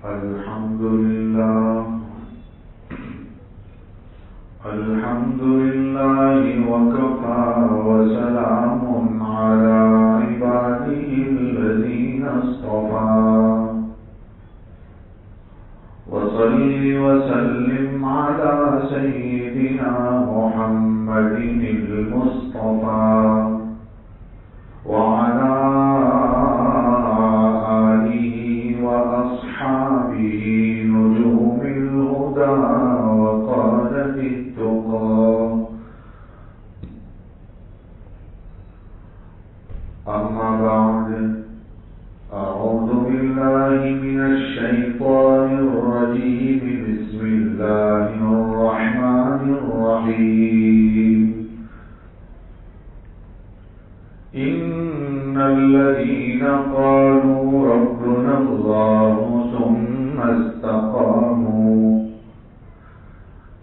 الحمد لله وكفى وسلام على عباده الذين اصطفى وصل وسلم على سيدنا محمد المصطفى وعلى آله وأصحابه نجوم الهدى وقادة التقى. أما بعد، أعوذ بالله من الشيطان الرجيم. بسم الله الرحمن الرحيم. إن الذين قالوا ربنا الله ثم استقاموا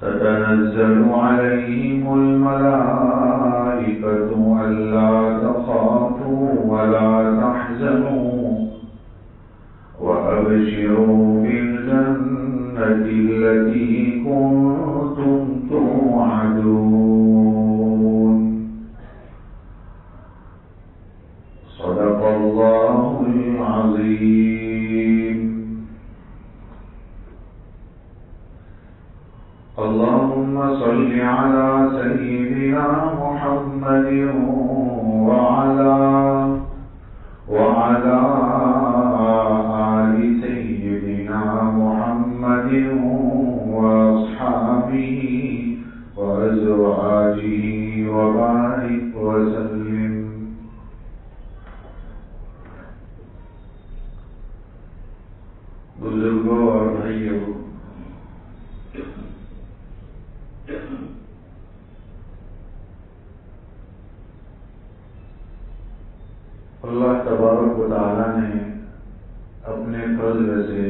تتنزل عليهم الملائكة ألا تخافوا ولا تحزنوا وأبشروا بالجنة التي كنتم توعدون. صدق الله العظيم. اللهم صل على سيدنا محمد وعلى آل سيدنا محمد وأصحابه وأزواجه وبارك وسلم. بزرگوں اور بھائیوں، اللہ تبارک و تعالی نے اپنے فضل سے،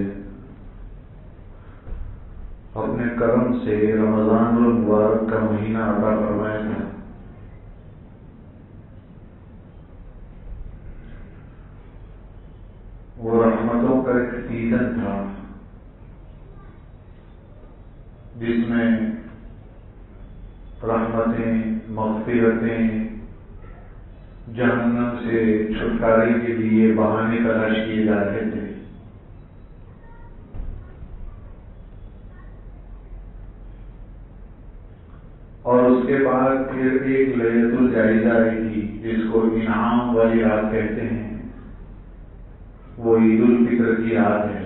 اپنے کرم سے رمضان المبارک کا مہینہ عطا فرمایا تھا. وہ رحمتوں کا ایک سیزن تھا جس میں رحمتیں، مغفرتیں، جہنم سے چھٹکارے کے لیے بہانے تلاش کیے جا رہے تھے. اور اس کے بعد پھر ایک لیلۃ الجائزہ آئی تھی جس کو انعام والی رات کہتے ہیں. وہ عید الفطر کی رات ہے.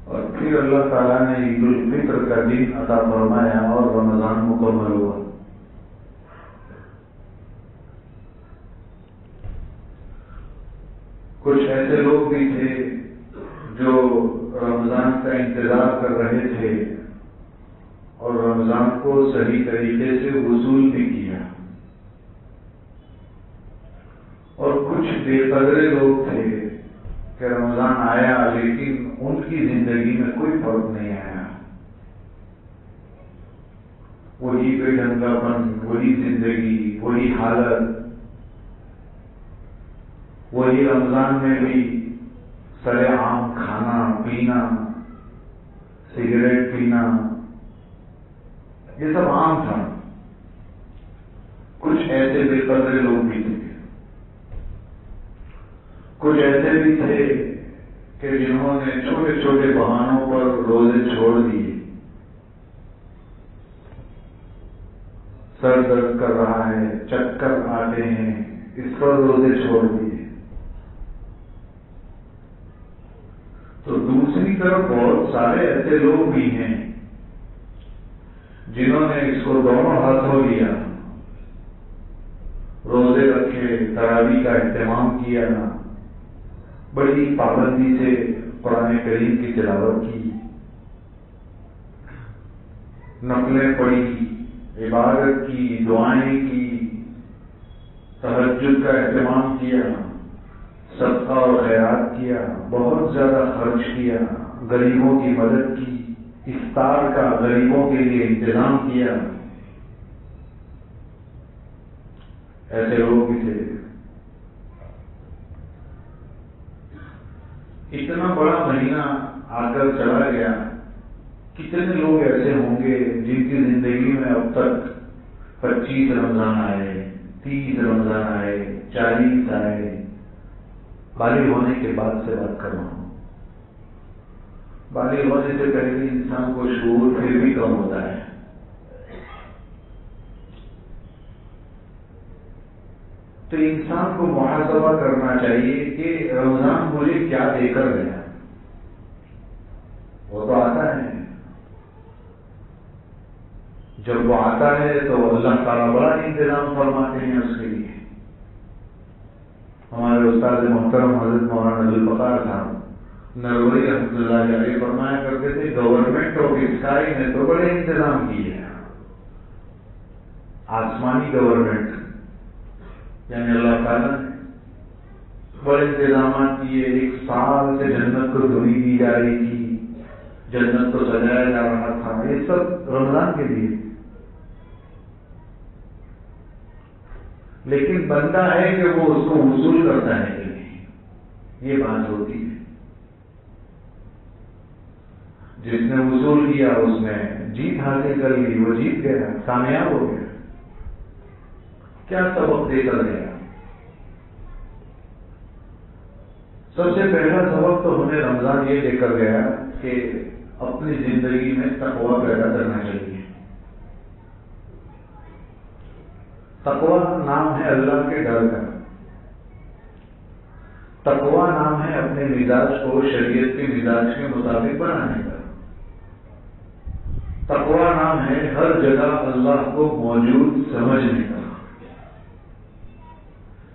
اور پھر اللہ تعالیٰ نے عید الفطر کا دن عطا فرمایا اور رمضان مکمل ہوا. کچھ ایسے لوگ بھی تھے جو رمضان کا انتظار کر رہے تھے اور رمضان کو صحیح طریقے سے وصول بھی کیا، اور کچھ بے قدرے لوگ تھے کہ رمضان آیا لیکن ان کی زندگی میں کوئی فرق نہیں آیا. وہی بے ڈھنگا پن، وہی زندگی، وہی حالت. وہی رمضان میں بھی سرے عام کھانا پینا، سگریٹ پینا، یہ سب عام تھا. کچھ ایسے بے قدرے لوگ بھی تھے، کچھ ایسے بھی تھے کہ جنہوں نے چھوٹے چھوٹے بہانوں پر روزے چھوڑ دیے. سر درد کر رہا ہے، چکر آتے ہیں، اس پر روزے چھوڑ دیے. تو دوسری طرف بہت سارے ایسے لوگ بھی ہیں جنہوں نے اس کو دونوں ہاتھوں لیا، روزے رکھے، تراویح کا اہتمام کیا، بڑی پابندی سے قرآن کریم کی تلاوت کی، نفلیں پڑھی، عبادت کی، دعائیں کی، تہجد کا اہتمام کیا، صدقہ اور خیرات کیا، بہت زیادہ خرچ کیا، غریبوں کی مدد کی، افطار کا غریبوں کے لیے انتظام کیا. ایسے لوگ بھی تھے. اتنا بڑا مہینہ آ کر چلا گیا، کتنے لوگ ایسے ہوں گے جن کی زندگی میں اب تک 25 رمضان آئے، 30 رمضان آئے، 40 آئے. بالغ ہونے کے بعد سے بات کر رہا ہوں. بالغ ہونے سے پہلے انسان کو شعور پھر بھی کم ہوتا ہے. تو انسان کو محاسبہ کرنا چاہیے کہ رمضان مجھے کیا دے کر گیا. وہ تو آتا ہے، جب وہ آتا ہے تو اللہ تعالیٰ بڑا انتظام فرماتے ہیں اس کے لیے. ہمارے استاد محترم حضرت مولانا عبدالفقار صاحب نروری رحمۃ اللہ علیہ فرمایا کرتے تھے، گورنمنٹ آف اسکائی نے تو بڑے انتظام کیے ہیں. آسمانی گورنمنٹ یعنی اللہ تعالیٰ نے بڑے انتظامات کیے. 1 سال سے جنت کو دھوئی دی جا رہی تھی، جنت کو سجایا جا رہا تھا. یہ سب رمضان کے لیے. لیکن بندہ ہے کہ وہ اس کو وصول کرتا ہے کہ نہیں، یہ بات ہوتی ہے. جس نے وصول کیا اس نے جیت حاصل کر لی، وہ جیت گیا، کامیاب ہو گیا. کیا سبق دے کر گیا؟ سب سے پہلا سبق تو ہمیں رمضان یہ دے کر گیا کہ اپنی زندگی میں تقویٰ پیدا کرنا چاہیے. تقویٰ نام ہے اللہ کے ڈر کا. تقویٰ نام ہے اپنے مزاج کو شریعت کے مزاج کے مطابق بنانے کا. تقویٰ نام ہے ہر جگہ اللہ کو موجود سمجھنے کا.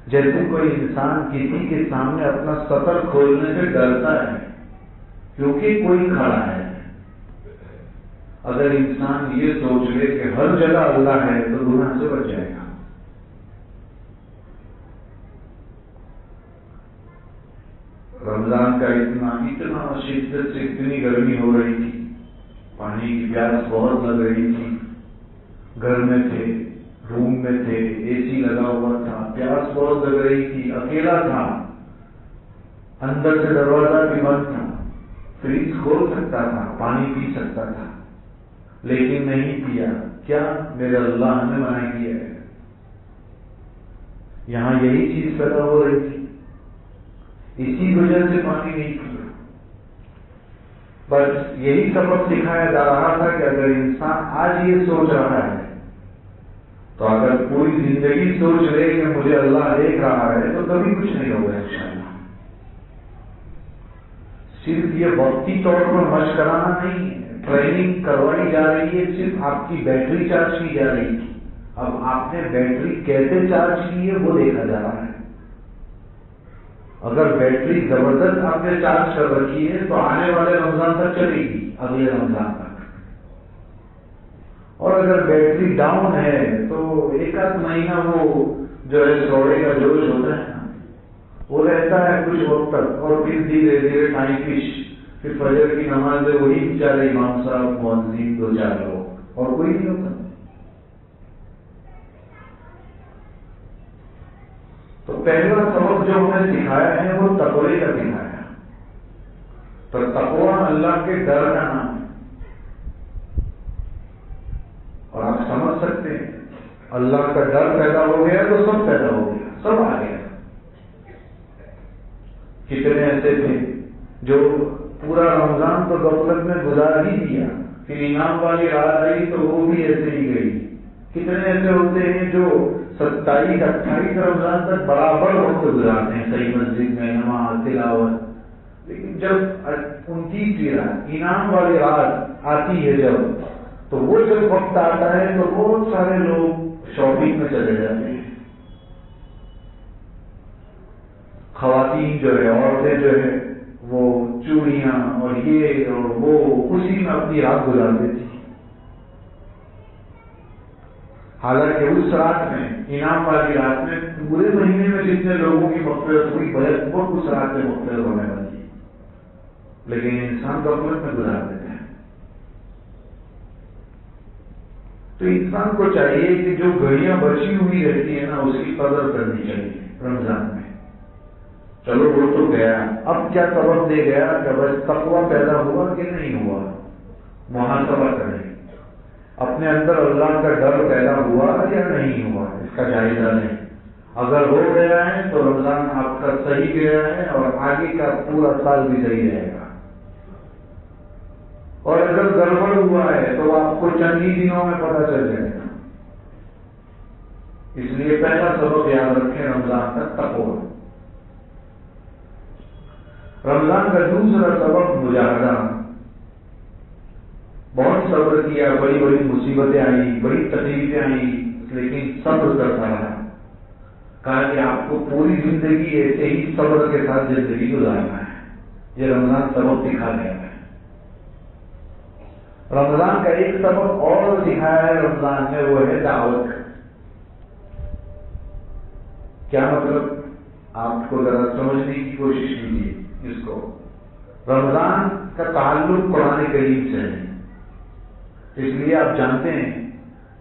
جیسے کوئی انسان کسی کے سامنے اپنا سطر کھولنے سے ڈرتا ہے کیونکہ کوئی کھڑا ہے. اگر انسان یہ سوچ لے کہ ہر جگہ اللہ ہے تو گناہ سے بچ جائے گا. رمضان کا اتنا شدت سے اتنی گرمی ہو رہی تھی، پانی کی پیاس بہت لگ رہی تھی. گھر میں تھے، روم میں تھے، اے سی لگا ہوا تھا، پیاس بہت لگ رہی تھی، اکیلا تھا، اندر سے دروازہ بھی بند تھا. فریج کھول سکتا تھا، پانی پی سکتا تھا، لیکن نہیں پیا. کیا؟ میرے اللہ نے منع کیا ہے. یہاں یہی چیز پیدا ہو رہی تھی، اسی وجہ سے پانی نہیں پیا. بس یہی سبق سکھایا جا رہا تھا کہ اگر انسان آج یہ سوچ رہا ہے تو اگر پوری زندگی سوچ رہے کہ مجھے اللہ دیکھ رہا ہے تو کبھی کچھ نہیں ہوگا انشاءاللہ. صرف یہ وقتی طور پر مشق کرانا نہیں ہے، ٹریننگ کروائی جا رہی ہے. صرف آپ کی بیٹری چارج کی جا رہی تھی، اب آپ نے بیٹری کیسے چارج کی ہے وہ دیکھا جا رہا ہے. اگر بیٹری زبردست آپ نے چارج کر رکھی ہے تو آنے والے رمضان تک چلے گی، اگلے رمضان تک. اور اگر بیٹری ڈاؤن ہے تو 1 مہینہ وہ جو ہے سوڑے کا جوش ہوتا ہے نا، وہ رہتا ہے کچھ وقت تک، اور پھر دھیرے دھیرے ٹائم فش. پھر فجر کی نماز ہے وہی بیچارے امام صاحب، مؤذن، 2-4 لوگ، اور کوئی نہیں ہوتا. تو پہلا سبق جو ہمیں سکھایا ہے وہ تقوی کا سکھایا. تو تقوی اللہ کے ڈر کا نام ہے. اور آپ سمجھ سکتے ہیں اللہ کا ڈر پیدا ہو گیا تو سب پیدا ہو گیا، سب آ گیا. کتنے ایسے تھے جو پورا رمضان تو غفلت میں گزار ہی دیا، پھر انعام والی رات آئی تو وہ بھی ایسے ہی گئی. کتنے ایسے ہوتے ہیں جو 27-28 رمضان تک برابر وقت گزارتے ہیں صحیح مسجد میں نماز تلاوت، لیکن جب 29ویں رات انعام والی رات آتی ہے تو وہ جب وقت آتا ہے تو بہت سارے لوگ شاپنگ میں چلے جاتے ہیں. خواتین جو ہے، عورتیں جو ہے، وہ چوڑیاں اور یہ اور وہ اسی میں اپنی رات گزارتی تھی. حالانکہ اس رات میں، انعام والی رات میں، پورے مہینے میں جتنے لوگوں کی مغفرت ہوئی وہ اس رات میں مغفرت ہونے والی ہے، لیکن انسان غفلت میں گزار دیتے ہیں. تو انسان کو چاہیے کہ جو گھڑیاں بچی ہوئی رہتی ہے نا اس کی قدر کرنی چاہیے رمضان میں. چلو وہ تو گیا، اب کیا سبق دے گیا کہ بس تقویٰ پیدا ہوا کہ نہیں ہوا، محاسبہ کریں اپنے اندر اللہ کا ڈر پیدا ہوا یا نہیں ہوا، اس کا جائزہ لیں۔ اگر ہو گیا ہے تو رمضان آپ کا صحیح گیا ہے اور آگے کا پورا سال بھی صحیح رہے گا، اور اگر گڑبڑ ہوا ہے تو آپ کو چند ہی دنوں میں پتہ چل جائے گا۔ اس لیے پہلا سبق یاد رکھیں رمضان کا تقویٰ۔ رمضان کا دوسرا سبق مجاہدہ، بہت صبر کیا، بڑی بڑی مصیبتیں آئی، بڑی تکلیفیں آئی، لیکن صبر کرتا رہا، کہا کہ آپ کو پوری زندگی ایسے ہی صبر کے ساتھ زندگی گزارنا ہے۔ یہ رمضان سبق دکھا گیا ہے۔ رمضان کا ایک سبق اور دکھایا ہے رمضان میں، وہ ہے دعوت۔ کیا مطلب؟ آپ کو ذرا سمجھنے کی کوشش کیجیے اس کو۔ رمضان کا تعلق قرآن کریم سے ہے، اس لیے آپ جانتے ہیں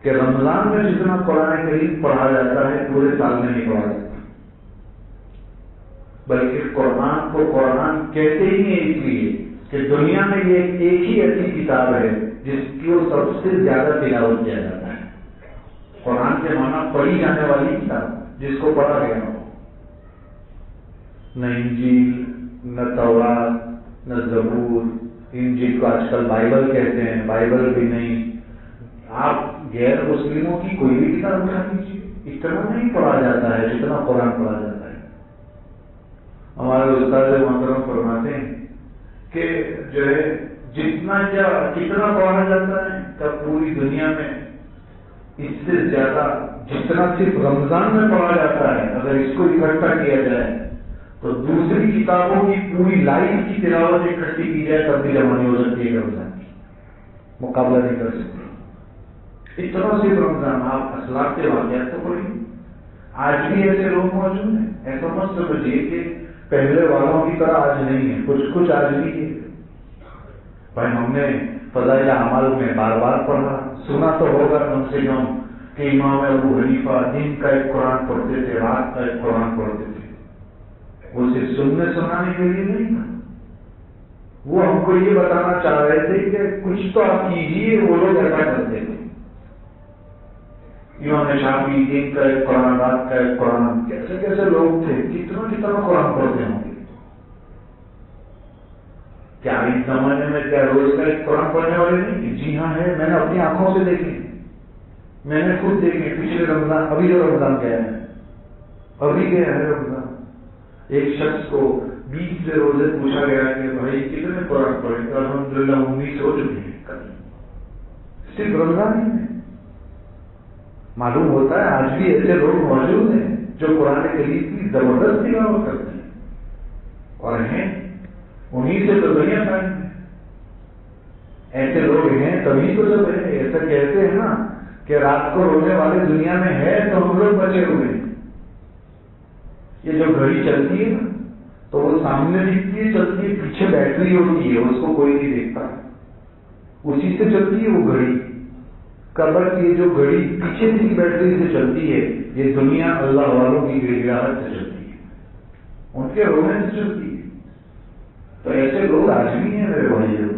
کہ رمضان میں جتنا قرآن کریم پڑھا جاتا ہے پورے سال میں نہیں پڑھا جاتا، بلکہ قرآن کو قرآن کہتے ہی ہیں اس لیے کہ دنیا میں یہ ایک ہی ایسی کتاب ہے جس کی سب سے زیادہ تلاوت کیا جاتا ہے۔ قرآن کے معنی پڑھی جانے والی کتاب، جس کو پڑھا گیا ہو، نہ انجیل، نہ تورات، نہ زبور۔ انجیل کو آج کل بائبل کہتے ہیں، بائبل بھی نہیں۔ آپ غیر مسلموں کی کوئی بھی کتاب اٹھا لیجیے، اتنا نہیں پڑھا جاتا ہے جتنا قرآن پڑھا جاتا ہے۔ ہمارے استاد محترم فرماتے ہیں کہ جو ہے کتنا پڑھا جاتا ہے کہ پوری دنیا میں اس سے زیادہ جتنا صرف رمضان میں پڑھا جاتا ہے، اگر اس کو اکٹھا کیا جائے تو دوسری کتابوں کی پوری لائف کی تلاوت اکٹھی کی جائے تب بھی جمع نہیں ہو سکتی ہے، رمضان کی مقابلہ نہیں کر سکتی۔ اتنا صرف رمضان، آپ اخلاق کے واقعات تو پڑھیں۔ آج بھی ایسے لوگ موجود ہیں، ایسا مت سمجھیے کہ پہلے والوں کی طرح آج نہیں ہے، کچھ آج بھی ہے۔ بھائی ہم نے فضائل اعمال میں بار بار پڑھا، سنا تو ہوگا کم سے کم کہ امام ابو حنیفہ دن کا ایک قرآن پڑھتے تھے، رات کا ایک قرآن پڑھتے تھے۔ وہ صرف سننے سنانے کے لیے نہیں تھا، وہ ہم کو یہ بتانا چاہ رہے تھے کہ کچھ تو آپ کیجیے۔ وہ لوگ ایسا کرتے تھے، امام شافعی دن کا ایک قرآن، رات کا ایک قرآن، کیسے کیسے لوگ تھے، کتنا قرآن پڑھتے ہوں گے۔ کیا اس زمانے میں کیا روز کا ایک قرآن پڑھنے والے نہیں؟ جی ہاں ہے، میں نے اپنی آنکھوں سے دیکھے، میں نے خود دیکھے۔ پچھلے رمضان، ابھی جو رمضان گیا ہے، ابھی گیا ہے رمضان، ایک شخص کو 20 سے روزے پوچھا گیا کہ بھائی کتنے قرآن پڑھے؟ تو الحمدللہ 19 ہو چکے ہیں کل، صرف رمضان ہی میں۔ معلوم ہوتا ہے آج بھی ایسے لوگ موجود ہیں جو قرآن کریم کی زبردست تلاوت کرتے ہیں، اور ہیں انہیں سے تو دنیا قائم ہے۔ ایسے لوگ ہیں تبھی تو سب ہے۔ ایسا کہتے ہیں نا کہ رات کو رونے والے دنیا میں ہے تو ہم لوگ بچے ہوئے ہیں۔ یہ جو گھڑی چلتی ہے نا تو وہ سامنے دکھتی ہے، چلتی ہے، پیچھے بیٹری ہوتی ہے، اس کو کوئی نہیں دیکھتا، اسی سے چلتی ہے وہ گھڑی۔ قبر کی جو گھڑی پیچھے کی بیٹری سے چلتی ہے، یہ دنیا اللہ والوں کی گڑگڑاہٹ سے چلتی ہے، ان کے رونے سے چلتی ہے۔ تو ایسے لوگ آج بھی ہیں میرے بھائیوں۔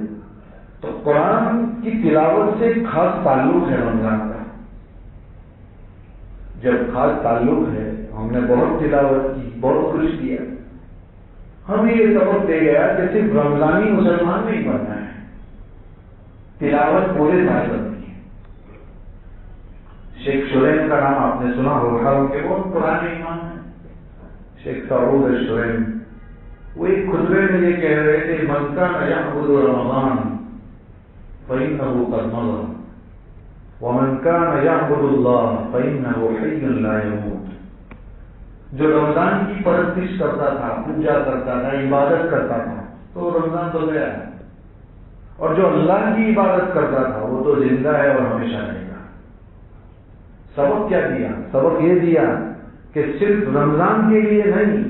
تو قرآن کی تلاوت سے خاص تعلق ہے رمضان کا۔ جب خاص تعلق ہے، ہم نے بہت تلاوت کی، بہت کچھ کیا، ہمیں یہ سبق دے گیا کہ صرف رمضانی مسلمان نہیں بننا ہے، تلاوت پورے سال بنتی ہے۔ شیخ شریم کا نام آپ نے سنا ہوگا، ان کے بہت پرانے امام ہیں، شیخ سعود شریم۔ وہ ایک خطبے میں یہ کہہ رہے تھے، من کان یعبد رمضان فإنه قد مضى ومن كان يعبد الله فإنه حي لا يموت۔ جو رمضان کی پرستش کرتا تھا، پوجا کرتا تھا، عبادت کرتا تھا، تو رمضان تو گیا ہے، اور جو اللہ کی عبادت کرتا تھا وہ تو زندہ ہے اور ہمیشہ رہے گا۔ سبق کیا دیا؟ سبق یہ دیا کہ صرف رمضان کے لیے نہیں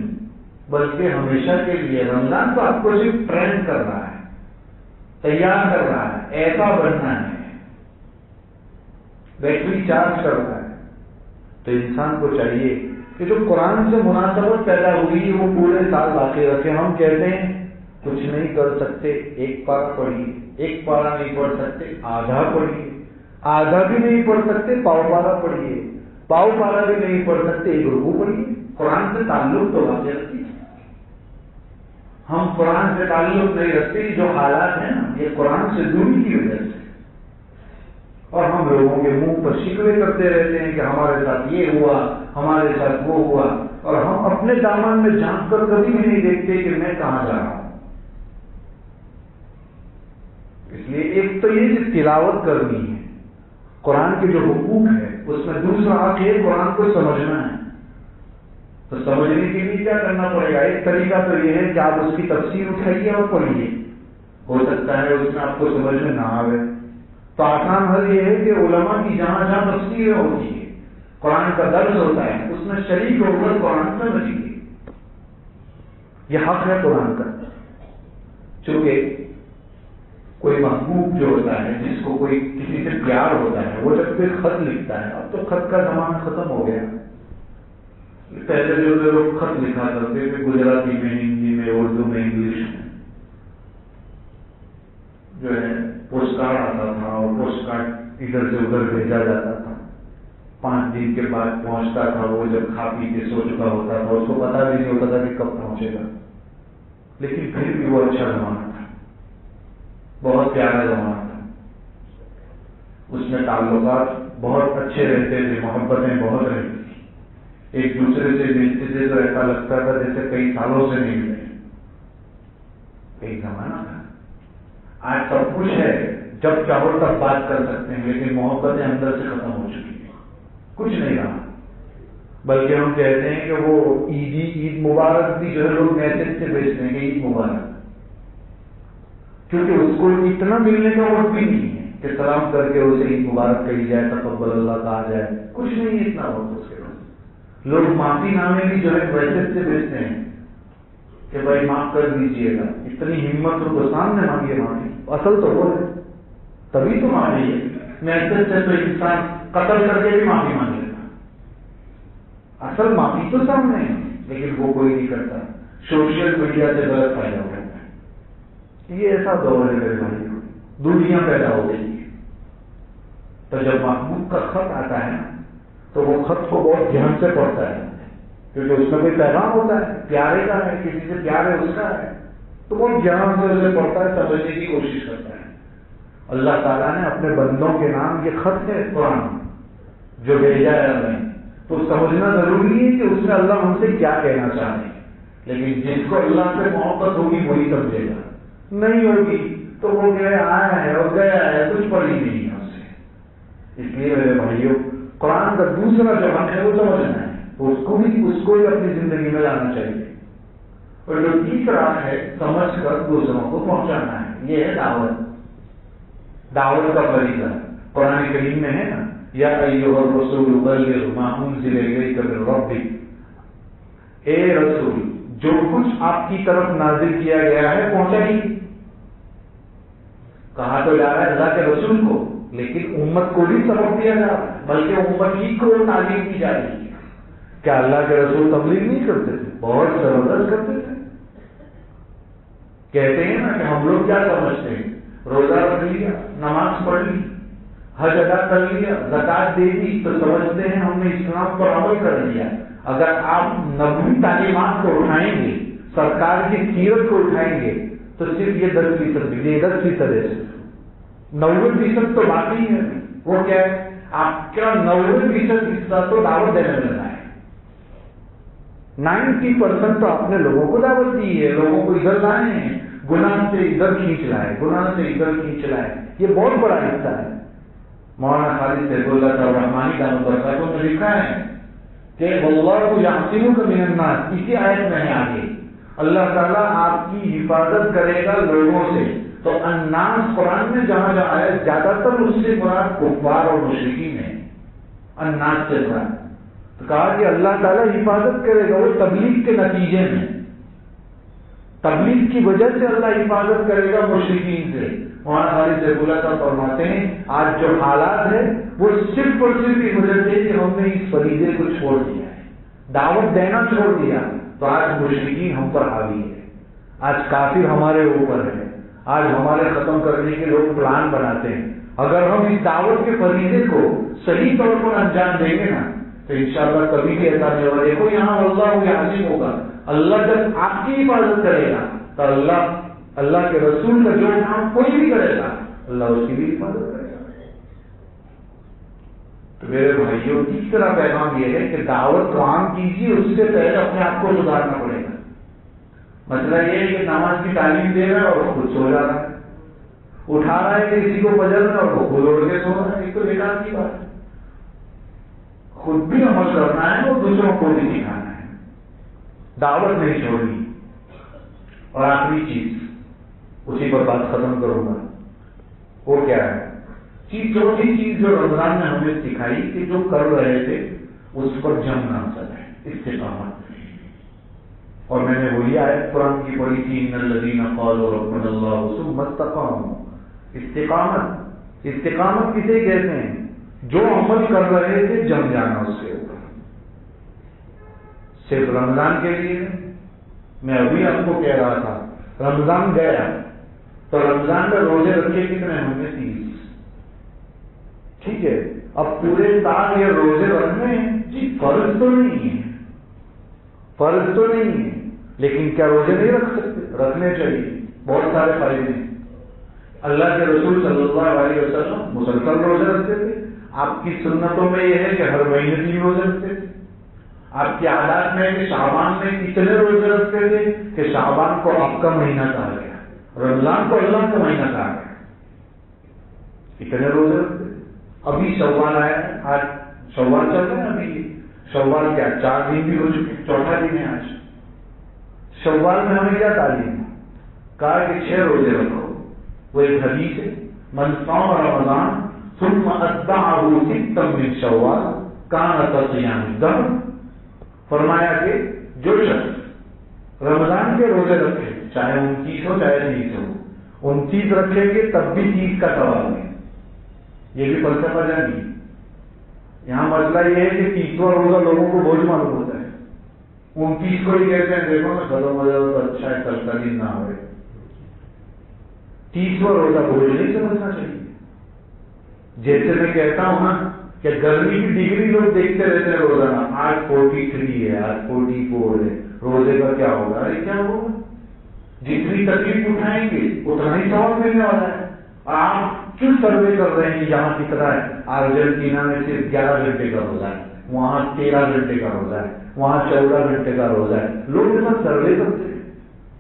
بلکہ ہمیشہ کے لیے۔ رمضان تو آپ کو صرف ٹرین کر رہا ہے، تیار کر رہا ہے، ایسا بننا ہے، بیٹری چارج کر رہا ہے۔ تو انسان کو چاہیے کہ جو قرآن سے مناسبت پیدا ہوئی وہ پورے سال باقی رکھے. ہم کہتے ہیں کچھ نہیں کر سکتے، ایک پارہ پڑھیے. ایک پارہ نہیں پڑھ سکتے، آدھا پڑھیے. آدھا بھی نہیں پڑھ سکتے، پاؤ پارہ پڑھیے. پاؤ پارہ بھی نہیں پڑھ سکتے، ایک رکوع پڑھیے. قرآن سے تعلق تو واقع رکھیے. ہم قرآن سے تعلق نہیں رکھتے. جو حالات ہیں نا یہ قرآن سے دوری کی وجہ سے، اور ہم لوگوں کے منہ پر شکوے کرتے رہتے ہیں کہ ہمارے ساتھ یہ ہوا، ہمارے ساتھ وہ ہوا، اور ہم اپنے دامن میں جھانک کر کبھی بھی نہیں دیکھتے کہ میں کہاں جا رہا ہوں. اس لیے ایک تو یہ کہ تلاوت کرنی ہے قرآن کے جو حقوق ہے، اس میں دوسرا حق ہے قرآن کو سمجھنا ہے. تو سمجھنے کے لیے کیا کرنا پڑے گا؟ ایک طریقہ تو یہ ہے کہ آپ اس کی تفسیر اٹھائیے اور پڑھیے. ہو سکتا ہے اس میں آپ کو سمجھ میں نہ آئے، تو آسان حل یہ ہے کہ علماء کی جہاں جہاں تفسیریں ہوتی ہے، قرآن کا درس ہوتا ہے، اس میں شریک ہو کر قرآن سمجھیے. یہ حق ہے قرآن کا. چونکہ کوئی محبوب جو ہوتا ہے، جس کو کوئی کسی سے پیار ہوتا ہے، وہ جب کوئی خط لکھتا ہے، اب تو خط کا زمانہ ختم ہو گیا. پہلے جو لوگ خط لکھا کرتے تھے گجراتی میں، ہندی میں، اردو میں، انگلش میں، جو ہے پوسٹ کارڈ آتا تھا، اور پوسٹ کارڈ ادھر سے ادھر بھیجا جاتا تھا. 5 دن کے بعد پہنچتا تھا. وہ جب کھا پی کے سو چکا ہوتا تھا، اس کو پتا بھی نہیں ہوتا تھا کہ کب پہنچے گا. لیکن پھر بھی وہ اچھا زمانہ تھا، بہت پیارا زمانہ تھا. اس میں تعلقات بہت اچھے رہتے تھے، محبتیں بہت رہتی تھی. ایک دوسرے سے ملتے تھے تو ایسا لگتا تھا جیسے کئی سالوں سے نہیں ملے. ایک زمانہ تھا. آج سب کچھ ہے، جب چاہو تب بات کر سکتے ہیں، لیکن محبتیں اندر سے ختم ہو چکی ہیں. کچھ نہیں رہا. بلکہ ہم کہتے ہیں کہ وہ عید مبارک بھی جو ہے لوگ میسج سے بھیجتے ہیں کہ عید مبارک، کیونکہ اس کو اتنا ملنے کا وقت بھی نہیں ہے کہ سلام کر کے اسے عید مبارک کہی جائے، تقبل اللہ کہا جائے. کچھ نہیں ہے اتنا وقت اس کے بعد. لوگ معافی نامے بھی جو ہے میسج سے بھیجتے ہیں کہ بھائی معاف کر دیجیے گا. اتنی ہمت ہو تو سامنے مانگیے معافی. اصل تو وہ ہے، تبھی تو مانگیے. میسج سے تو انسان قتل کر کے بھی معافی مانگے گا. اصل معافی تو سامنے ہے، لیکن وہ کوئی نہیں کرتا. سوشل میڈیا سے غلط فائدہ اٹھاتا ہے. یہ ایسا دور ہے میرے بھائی، دنیا پیدا ہو گئی ہے. تو جب محبوب کا خط آتا ہے تو وہ خط کو بہت دھیان سے پڑھتا ہے، کیونکہ اس میں کوئی پیغام ہوتا ہے، پیارے کا ہے، کسی سے پیار ہے اس کا ہے، تو وہ دھیان سے اسے پڑھتا ہے، سمجھنے کی کوشش کرتا ہے. اللہ تعالیٰ نے اپنے بندوں کے نام یہ خط ہے قرآن جو بھیجا ہے ہمیں، تو سمجھنا ضروری ہے کہ اس میں اللہ ہم سے کیا کہنا چاہتے ہیں. لیکن جس کو اللہ سے محبت ہوگی وہی سمجھے گا، نہیں ہوگی تو وہ آیا ہے اور گیا ہے، کچھ پڑھی نہیں ہے اس سے. اس لیے میرے بھائیوں، قرآن کا دوسرا جو حق ہے وہ سمجھنا ہے، تو اس کو بھی اپنی زندگی میں لانا چاہیے. اور جو تیسرا ہے سمجھ کر دوسروں کو پہنچانا ہے، یہ ہے دعوت. دعوت کا فریضہ قرآن کریم میں ہے نا، یا ایھا الرسول بلغ ما انزل الیک من ربک. اے رسول، جو کچھ آپ کی طرف نازل کیا گیا ہے پہنچائیے. کہا تو جا رہا ہے اللہ کے رسول کو، لیکن امت کو بھی سبق دیا جا رہا ہے، بلکہ امت ہی کو تعلیم دی جا رہی ہے. کیا اللہ کے رسول تبلیغ نہیں کرتے تھے؟ بہت زبردست کرتے تھے. کہتے ہیں نا کہ ہم لوگ کیا سمجھتے ہیں، روزہ رکھ لیا، نماز پڑھ لی، حج ادا کر لیا، زکات دے دی، تو سمجھتے ہیں ہم نے اسلام پر عمل کر لیا. اگر آپ نبوی تعلیمات کو اٹھائیں گے، سرکار کی سیرت کو اٹھائیں گے، تو صرف یہ 10% ہے. 10% ہے، 90% تو باقی ہے. وہ کیا ہے؟ آپ کا 90% حصہ تو دعوت دینے میں لگا ہے. 90% تو آپ نے لوگوں کو دعوت دی ہے، لوگوں کو ادھر لائے ہیں، گناہ سے ادھر کھینچ لائے، گناہ سے ادھر کھینچ لائے. یہ بہت بڑا حصہ ہے. مولانا خالد سیف اللہ صاحب رحمانی دعوت برکاتہ نے لکھا ہے کہ واللہ یعصمک من الناس. اسی آیت میں ہے آگے، اللہ تعالیٰ آپ کی حفاظت کرے گا لوگوں سے. تو الناس قرآن میں جہاں جہاں ہے زیادہ تر اس سے مراد کفار اور مشرکین ہیں. الناس سے مراد تو کہا کہ اللہ تعالیٰ حفاظت کرے گا. وہ تبلیغ کے نتیجے میں، تبلیغ کی وجہ سے اللہ حفاظت کرے گا مشرکین سے. مولانا خالد سیف اللہ صاحب فرماتے ہیں آج جو حالات ہے وہ صرف اور صرف اس وجہ سے کہ ہم نے اس فریضے کو چھوڑ دیا ہے. دعوت دینا چھوڑ دیا تو آج مشرکین ہم پر حاوی ہے، آج کافر ہمارے اوپر ہے، آج ہمارے ختم کرنے کے لوگ پلان بناتے ہیں۔ اگر ہم اس دعوت کے فریضے کو صحیح طور پر انجام دیں گے نا تو انشاءاللہ کبھی بھی ایسا نہیں ہوگا۔ دیکھو یہاں اللہ عظیم ہوگا، اللہ جب آپ کی حفاظت کرے گا تو اللہ کے رسول کا جو کام کوئی بھی کرے گا اللہ اس کی بھی حفاظت کرے گا۔ تو میرے بھائیوں تیسرا پیغام یہ ہے کہ دعوت کو عام کیجیے، اس سے پہلے اپنے آپ کو سدھارنا پڑے گا۔ مسئلہ یہ ہے کہ نماز کی تعلیم دے رہا ہے اور وہ خود سو جا رہا ہے، اٹھا رہا ہے کہ کسی کو فجر میں اور وہ خود اڑ کے سو رہا ہے، ایک تو بیکار کی بات ہے۔ خود بھی عمل کرنا ہے اور دوسروں کو بھی سکھانا ہے، دعوت نہیں چھوڑنی۔ اور آخری چیز، اسی پر بات ختم کروں گا، وہ کیا ہے؟ چوتھی چیز جو رمضان نے ہمیں سکھائی کہ جو کر رہے تھے اس پر جم نہ چلے، استقامت۔ اور میں نے وہی آیت قرآن کی پڑھی تھی، ان الذین قالوا ربنا اللہ ثم استقاموا۔ استقامت کسے کہتے ہیں؟ جو عمل کر رہے تھے جم جانا اس کے اوپر۔ صرف رمضان کے لیے میں ابھی آپ کو کہہ رہا تھا، رمضان گیا تو رمضان میں روزے رکھے کتنے ہوں گے؟ 30۔ ٹھیک ہے، اب پورے سال یہ روزے رکھنے ہیں جی، فرض تو نہیں ہے، فرض تو نہیں ہے، لیکن کیا روزے نہیں رکھ سکتے؟ رکھنے چاہیے، بہت سارے فائدے ہیں۔ اللہ کے رسول صلی اللہ علیہ وسلم مسلسل روزے رکھتے تھے۔ آپ کی سنتوں میں یہ ہے کہ ہر مہینے 3 روزے رکھتے تھے۔ آپ کی عادات میں کہ شعبان میں اتنے روزے رکھتے تھے کہ شعبان کو آپ کا مہینہ کہا گیا، رمضان کو اللہ کا مہینہ کہا گیا، اتنے روزے رکھتے تھے۔ ابھی شوال آیا ہے، آج شوال چل رہا ہے، ابھی شوال کیا 4 دن بھی ہو چکے، 4تھا دن ہے آج۔ شوال میں ہمیں کیا تعلیم کہا کہ 6 روزے رکھو۔ وہ ایک حدیث ہے، من صام رمضان ثم اتبعہ ستا من شوال کان کصیام الدہر۔ فرمایا کہ جو شخص رمضان کے روزے رکھے، چاہے 29 ہو چاہے 30 ہو، 29 رکھیں گے تب بھی 30 کا ثواب ہے۔ یہ بھی فلسفہ جانی۔ یہاں مسئلہ یہ ہے کہ 30واں روزہ لوگوں کو بوجھ معلوم ہوتا ہے، 29 کو ہی کہتے ہیں دیکھو نا چلو مزہ تو اچھا ہے، کل کا دن نہ ہوئے۔ 30واں روزہ بوجھ نہیں سمجھنا چاہیے۔ جیسے میں کہتا ہوں نا کہ گرمی کی ڈگری لوگ دیکھتے رہتے ہیں روزانہ، آج 43 ہے، آج 44 ہے، روزے کا کیا ہوگا؟ ارے کیا ہوگا؟ جتنی تکلیف اٹھائیں گے اتنا ہی ثواب ملنے والا ہے۔ آپ کیوں سروے کر رہے ہیں یہاں کتنا ہے؟ ارجنٹینا میں صرف 11 گھنٹے کا روزہ ہے، وہاں 13 گھنٹے کا روزہ ہے، وہاں 14 گھنٹے کا روزہ ہے۔ لوگ ایسا سروے کرتے ہیں،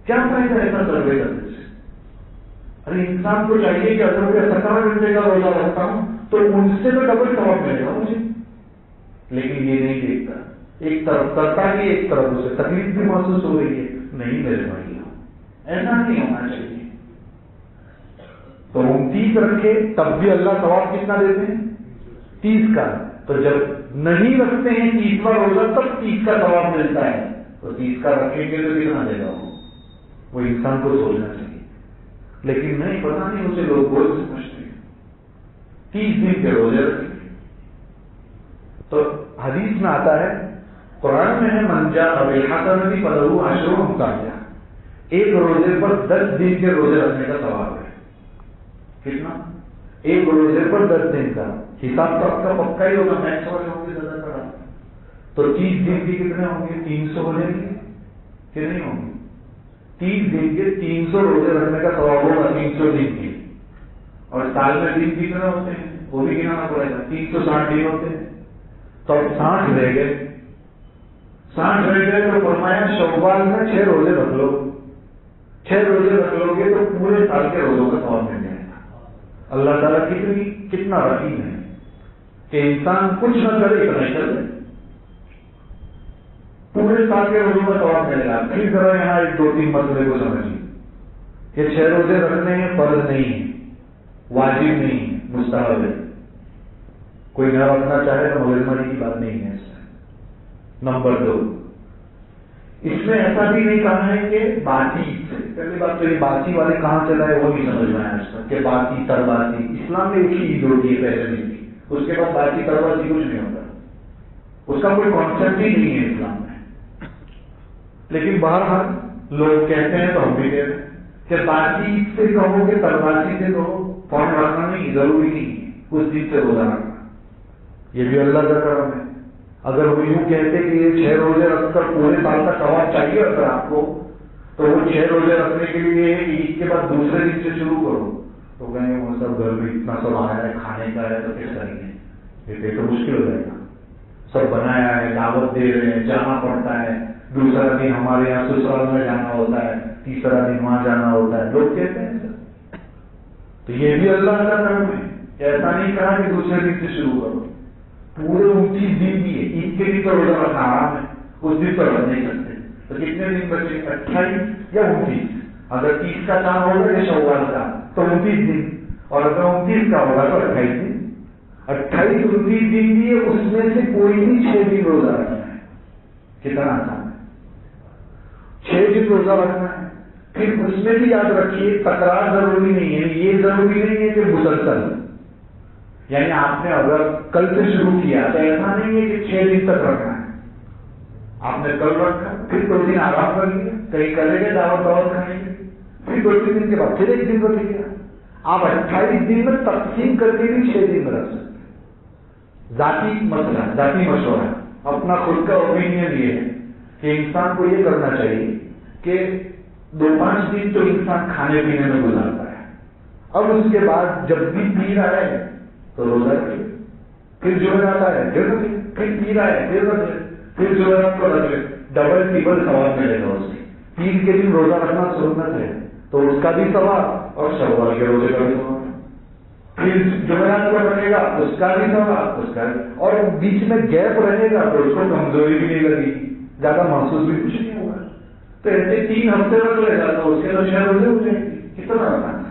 کیا فائدہ ایسا سروے کرنے سے؟ ارے انسان کو چاہیے کہ اگر میں 17 گھنٹے کا روزہ رکھتا ہوں تو ان سے تو ڈبل ثواب ملے گا مجھے، لیکن یہ نہیں دیکھتا، ایک طرف کرتا ہے، ایک طرف اسے تکلیف بھی محسوس ہو رہی ہے۔ نہیں میرے بھائی، ایسا نہیں ہونا چاہیے۔ تو 29 رکھے تب بھی اللہ ثواب کتنا دیتے ہیں؟ 30 کا۔ تو جب نہیں رکھتے ہیں 30واں روزہ تب 30 کا ثواب ملتا ہے، تو 30 کا رکھیں گے تو کتنا دے گا؟ وہ انسان کو سوچنا چاہیے، لیکن نہیں، پتا نہیں اسے لوگ بول سمجھتے ہیں 30 دن کے روزے رکھیں گے۔ تو حدیث میں آتا ہے، قرآن میں ہے، من جاء بالحسنۃ فلہ عشر امثالها، ایک روزے پر 10 دن کے روزے رکھنے کا ثواب ہے۔ کتنا؟ ایک روزے پر 10 دن کا حساب تو آپ کا پکا ہی ہوگا، میں 100 ہوں گے زیادہ کرا تو 30 دن کے کتنے ہوں گے؟ 300 ہو جائیں گے کہ نہیں ہوں گے؟ 30 دن کے 300 روزے رکھنے کا ثواب ہوگا، 300 دن کے۔ اور سال میں دن کتنے ہوتے ہیں وہ بھی گنانا پڑے گا، 360 دن ہوتے ہیں، تو اب 60 رہ گئے، 60 رہ گئے تو فرمایا شوال میں 6 روزے رکھ لو، 6 روزے رکھ لو گے تو پورے سال کے روزوں کا ثواب مل جائے گا۔ اللہ تعالیٰ کتنا رحیم ہے کہ انسان کچھ نہ کرے اتنا ہی کر دے، پورے سال کے روزوں کا ثواب ملے گا۔ پھر ذرا یہاں 2-3 مسئلے کو سمجھیے کہ 6 روزے رکھنے ہیں، فرض نہیں ہے، واجب نہیں ہے، مستحب ہے۔ کوئی نہ رکھنا چاہے تو مغرمانی کی بات نہیں ہے اس میں۔ نمبر 2، اس میں ایسا بھی نہیں کہا ہے کہ باسی سے، پہلی بات تو یہ باسی والے کہاں چلا ہے وہ نہیں سمجھ میں آیا آج تک کہ باسی ترباسی، اسلام میں ایک ہی عید ہوتی ہے، پہلے دن کی، اس کے بعد باسی ترباسی کچھ نہیں ہوتا۔ اس کا کوئی کانسیپٹ ہی نہیں ہے اسلام میں. لیکن بہرحال لوگ کہتے ہیں تو ہم بھی کہتے ہیں کہ باقی سے کہو کہ تلواسی سے کہو فون رکھنا نہیں ضروری نہیں ہے کچھ دن سے روزہ رکھنا. یہ بھی اللہ کا کرم ہے. اگر وہ یوں کہتے کہ یہ 6 روزے رکھ کر پورے سال کا ثواب چاہیے اگر آپ کو تو وہ 6 روزے رکھنے کے لیے عید کے بعد دوسرے دن سے شروع کرو تو کہیں گے وہ سب گھر میں اتنا سب آیا ہے کھانے کا ہے تو کس کریں گے. یہ تو مشکل ہو جائے گا. سب بنایا ہے دعوت دے رہے ہیں جانا پڑتا ہے. دوسرا دن ہمارے یہاں سسرال میں جانا ہوتا ہے تیسرا دن وہاں جانا ہوتا ہے. لوگ کہتے ہیں سر تو یہ بھی اللہ کا کرم ہے. ایسا نہیں کہا کہ دوسرے دن سے شروع کرو. پورے 29 دن بھی ہے. عید کے دن تو روزہ رکھنا آرام ہے اس دن تو رکھ نہیں سکتے. تو کتنے دن بچے 28 یا 29. اگر 30 کا چاند ہوگا یا شوال کا تو 29 دن اور اگر 29 کا ہوگا تو 28 دن. 28 29 دن بھی ہے اس میں سے کوئی بھی 6 دن روزہ رکھنا ہے. کتنا آسان ہے. 6 دن روزہ رکھنا ہے. پھر اس میں بھی یاد رکھیے تکرار ضروری نہیں ہے. یہ ضروری نہیں ہے کہ مسلسل یعنی آپ نے اگر کل سے شروع کیا تو ایسا نہیں ہے کہ 6 دن تک رکھنا ہے. آپ نے کل رکھا پھر 2 دن آرام کر لیا کہیں کریں گے دعوت کھائیں گے پھر 2 دن کے بعد پھر 1 دن رکھ لیا. آپ 28 دن میں تقسیم کر کے بھی 6 دن میں رکھ سکتے. ذاتی مسئلہ ذاتی مشورہ اپنا خود کا اوپینین یہ ہے کہ انسان کو یہ کرنا چاہیے کہ 2-5 دن تو انسان کھانے پینے میں گزارتا ہے. اب اس کے بعد جب بھی پی رہا ہے تو روزہ رکھے. پھر جو آتا ہے پھر پی رہا ہے پھر جو آپ کو رکھے. ڈبل ٹریبل ثواب ملے گا اس کی. 3 کے دن روزہ رکھنا سنت ہے تو اس کا بھی ثواب اور شوال کے روزے کا بھی ثواب. پھر جمعرات کو رکھے گا اس کا بھی ثواب اس کا اور بیچ میں گیپ رہے گا تو اس کو کمزوری بھی نہیں لگے گی زیادہ محسوس بھی کچھ نہیں ہوگا. تو ایسے 3 ہفتے رکھ لے گا تو اس کے تو 6 روزے ہو جائیں گے. کتنا آسان.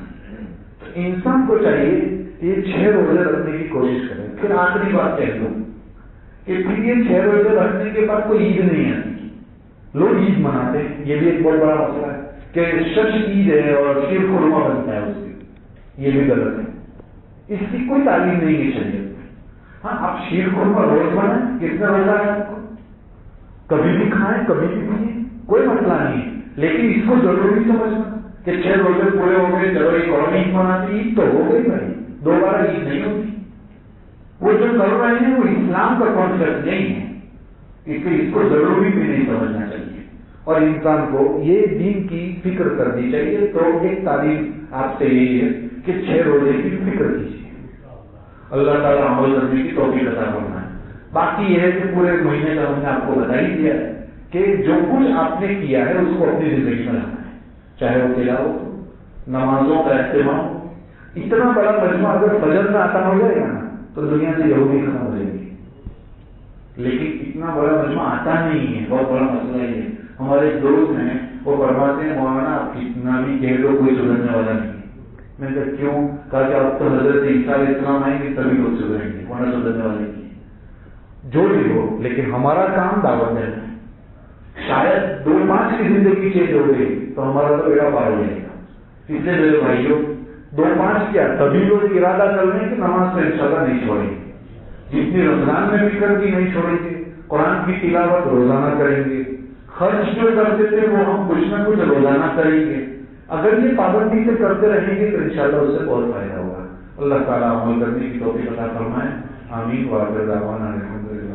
تو انسان کو چاہیے یہ 6 روزے رکھنے کی کوشش کریں. پھر آخری بات کہہ دوں کہ پھر یہ 6 روزے رکھنے کے بعد کوئی عید نہیں آتی. لوگ عید مناتے ہیں. یہ بھی ایک بہت بڑا مسئلہ ہے کہ شش عید ہے اور شیر خورما بنتا ہے اس کی. یہ بھی غلط ہے. اس کی کوئی تعلیم نہیں ہے شریعت میں. ہاں آپ شیر خورما روز بنائیں کتنا روزہ ہے آپ کو کبھی بھی کھائیں کبھی بھی پئیں کوئی مسئلہ نہیں ہے. لیکن اس کو ضروری سمجھنا کہ 6 روزے پورے ہو گئے چلو ایک اور عید مناتی عید تو ہو گئی بھائی. دوبارہ عید نہیں ہوتی. وہ جو کر رہے ہیں وہ اسلام کا کانسیپٹ نہیں ہے. اس کو ضروری بھی نہیں سمجھنا چاہیے اور انسان کو یہ دین کی فکر کرنی چاہیے. تو ایک تعلیم آپ سے یہی ہے کہ 6 روزے کی فکر کیجیے. اللہ تعالیٰ عمل کرنے کی توفیق عطا فرمائے. باقی یہ ہے کہ پورے مہینے کا ہم نے آپ کو بتا ہی دیا ہے کہ جو کچھ آپ نے کیا ہے اس کو اپنی زندگی میں لانا ہے. چاہے وہ تلاوت نمازوں کا اہتمام. اتنا بڑا مجمع اگر فجر میں آتا ہو جائے گا نا تو دنیا سے یہودی ختم ہو جائے گی. لیکن اتنا بڑا مجمع آتا نہیں ہے. بہت بڑا مسئلہ یہ ہے. ہمارے ایک دوست ہیں وہ فرماتے ہیں مولانا آپ کتنا بھی کہہ دو کوئی سدھرنے والا نہیں. میں نے کہا کیوں؟ کہا کہ آپ تو حضرت عیسیٰ علیہ السلام آئیں گے تبھی لوگ سدھریں گے ورنہ سدھرنے والے نہیں. جو بھی ہو لیکن ہمارا کام دعوت دینا ہے. شاید 2-5 کی زندگی چینج ہو گئی تو ہمارا تو بیڑا پار ہو جائے گا. اس لیے میرے بھائیوں 2-5 کیا تبھی لوگ ارادہ کر لیں کہ نماز سے انشاءاللہ نہیں چھوڑیں گے. جتنی رمضان میں بھی کر دی نہیں چھوڑیں گے. قرآن کی تلاوت روزانہ کریں گے. خرچ جو کرتے تھے وہ ہم کچھ نہ کچھ روزانہ کریں گے. اگر یہ پابندی سے کرتے رہیں گے تو انشاءاللہ اس سے بہت فائدہ ہوگا. اللہ تعالیٰ عمل کرنے کی توفیق عطا فرمائے. آمین. وآخر دعوانا الحمدللہ.